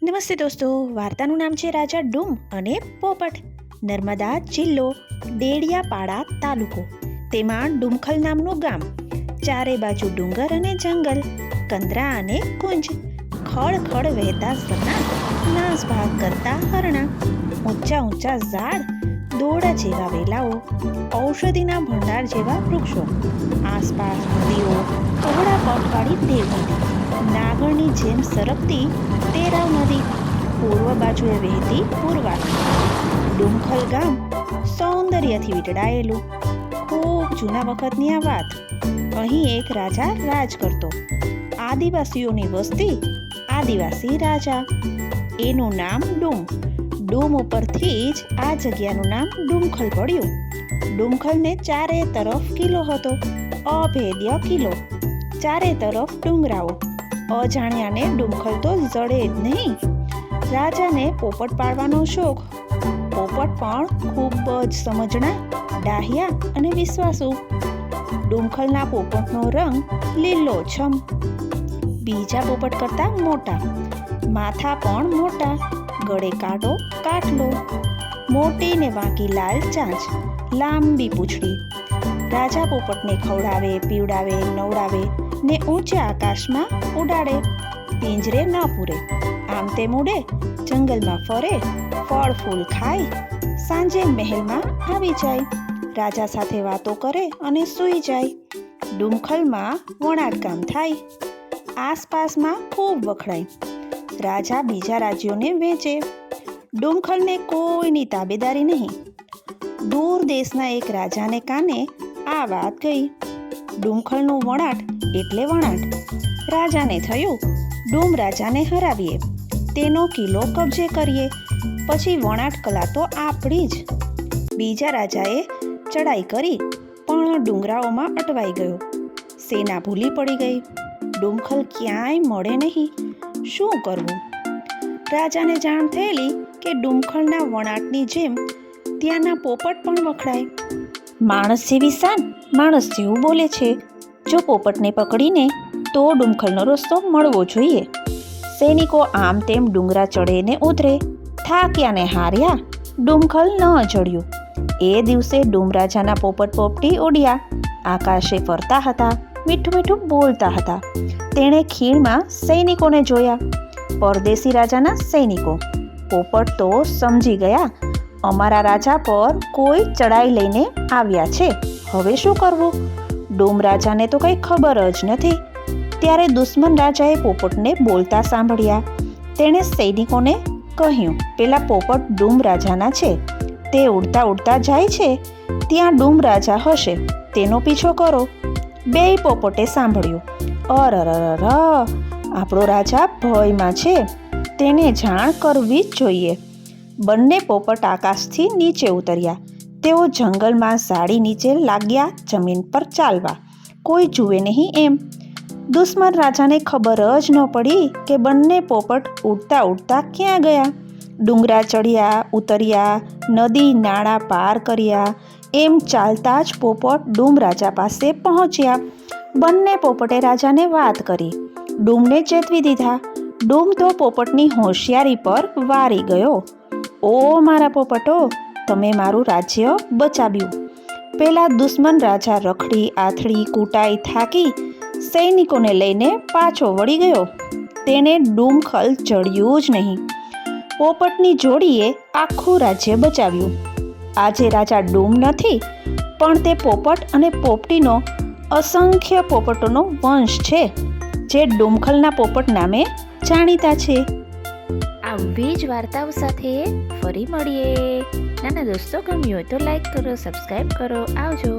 નમસ્તે દોસ્તો, વાર્તાનું નામ છે રાજા ડૂમ અને પોપટ. નર્મદા જિલ્લો, ડેડિયાપાડા તાલુકો, તેમાં ડુમખલ નામનું ગામ. ચારે બાજુ ડુંગર અને જંગલ, કંદરા અને કુંજ, ખડ વહેતા ઝરણા, નાસભાગ કરતા હરણા, ઊંચા ઊંચા ઝાડ, દોડા જેવા વેલાઓ, ઔષધિના ભંડાર જેવા વૃક્ષો, આસપાસ નદીઓ, પહોળા પટવાળી દેવ નદી, નાગરની જેમ સરકતી તેરાવ નદી, પૂર્વ બાજુએ વહેતી પૂર્વાથી. ડુમખલ ગામ સૌંદર્યથી વીંટળાયેલું. ખૂબ જૂના વખતની આ વાત. અહીં એક રાજા રાજ કરતો. આદિવાસીઓની વસ્તી, આદિવાસી રાજા. એનું નામ ડૂમ. ડૂમ ઉપરથી જ આ જગ્યાનું નામ ડુમખલ પડ્યું. ડુમખલને ચારે તરફ કિલ્લો હતો, અભેદ્ય કિલ્લો. ચારે તરફ ડુંગરાઓ. અજાણ્યાને ડુમખલ તો જડે જ નહીં. રાજાને પોપટ પાળવાનો શોખ. પોપટ પણ ખૂબ જ સમજણા, ડાહ્યા અને વિશ્વાસુ. ડુમખલના પોપટનો રંગ લીલોછમ, બીજા પોપટ કરતાં મોટા, માથા પણ મોટા, ગળે કાટલો, મોટી ને વાંકી લાલ ચાંચ, લાંબી પૂંછડી. રાજા પોપટને ખવડાવે, પીવડાવે, નવડાવે ને ઊંચા આકાશમાં ઉડાડે. પિંજરે ન પૂરે, આમ તેમ ઉડે, જંગલમાં ફરે, ફળ ફૂલ ખાય, સાંજે મહેલમાં આવી જાય, રાજા સાથે વાતો કરે અને સૂઈ જાય. ડુમખલમાં વણાટકામ થાય, આસપાસમાં ખૂબ વખણાય. રાજા બીજા રાજ્યોને વેચે. ડુમખલને કોઈની તાબેદારી નહીં. દૂર દેશના એક રાજાને કાને આ વાત ગઈ. ડુમખલનું વણાટ એટલે વણાટ. રાજાને થયું, ડૂમ રાજાને હરાવીએ, તેનો કિલ્લો કબજે કરીએ, પછી વણાટ કલા તો આપણી જ. બીજા રાજાએ ચડાઈ કરી, પણ ડુંગરાઓમાં અટવાઈ ગયો. સેના ભૂલી પડી ગઈ. ડુમખલ ક્યાંય મળે નહીં. શું કરવું? રાજાને જાણ થયેલી કે ડુમખલના વણાટની જેમ ત્યાંના પોપટ પણ વખણાય. માણસ જેવી શાન, માણસ જેવું બોલે છે. જો પોપટને પકડીને તો ડુમખલનો રસ્તો મળવો જોઈએ. સૈનિકો આમ તેમ ડુંગરા ચડે ને ઉતરે, થાક્યા ને હાર્યા. ડુમખલ ન ચડ્યું. એ દિવસે ડૂમ રાજાના પોપટ પોપટી ઉડ્યા, આકાશે ફરતા હતા, મીઠું મીઠું બોલતા હતા. તેણે ખીણમાં સૈનિકોને જોયા, પરદેશી રાજાના સૈનિકો. પોપટ તો સમજી ગયા, અમારા રાજા પર કોઈ ચડાઈ લઈને આવ્યા છે, હવે શું કરવું? ડૂમ રાજાને તો કંઈ ખબર જ નથી. ત્યારે દુશ્મન રાજાએ પોપટને બોલતા સાંભળ્યા. તેણે સૈનિકોને કહ્યું, પેલા પોપટ ડૂમ રાજાના છે, તે ઉડતા ઉડતા જાય છે, ત્યાં ડૂમ રાજા હશે, તેનો પીછો કરો. બેય પોપટે સાંભળ્યું. અરરર, આપણો રાજા ભયમાં છે, તેને જાણ કરવી જ જોઈએ. બંને પોપટ આકાશથી નીચે ઉતર્યા. તેઓ જંગલમાં ઝાડી નીચે લાગ્યા જમીન પર ચાલવા, કોઈ જુએ નહીં એમ. દુશ્મન રાજાને ખબર જ ન પડી કે બંને પોપટ ઉડતા ઉડતા ક્યાં ગયા. ડુંગરા ચડ્યા, ઉતર્યા, નદી નાળા પાર કર્યા. એમ ચાલતા જ પોપટ ડૂમ રાજા પાસે પહોંચ્યા. બંને પોપટે રાજાને વાત કરી. ડૂમને ચેતવી દીધા. ડૂમ તો પોપટની હોશિયારી પર વારી ગયો. ઓ મારા પોપટો, તમે મારું રાજ્ય બચાવ્યું. પેલા દુશ્મન રાજા રખડી આથડી કૂટાઈ થાકી સૈનિકોને લઈને પાછો વળી ગયો. તેને ડુમખલ ચડ્યું જ નહીં. પોપટની જોડીએ આખું રાજ્ય બચાવ્યું. આજે રાજા ડૂમ નથી, પણ તે પોપટ અને પોપટીનો અસંખ્ય પોપટોનો વંશ છે, જે ડુમખલના પોપટ નામે જાણીતા છે. આવી જ વાર્તાઓ સાથે ફરી મળીએ. નાના દોસ્તો, ગમ્યું હોય તો લાઈક કરો, સબસ્ક્રાઈબ કરો. આવજો.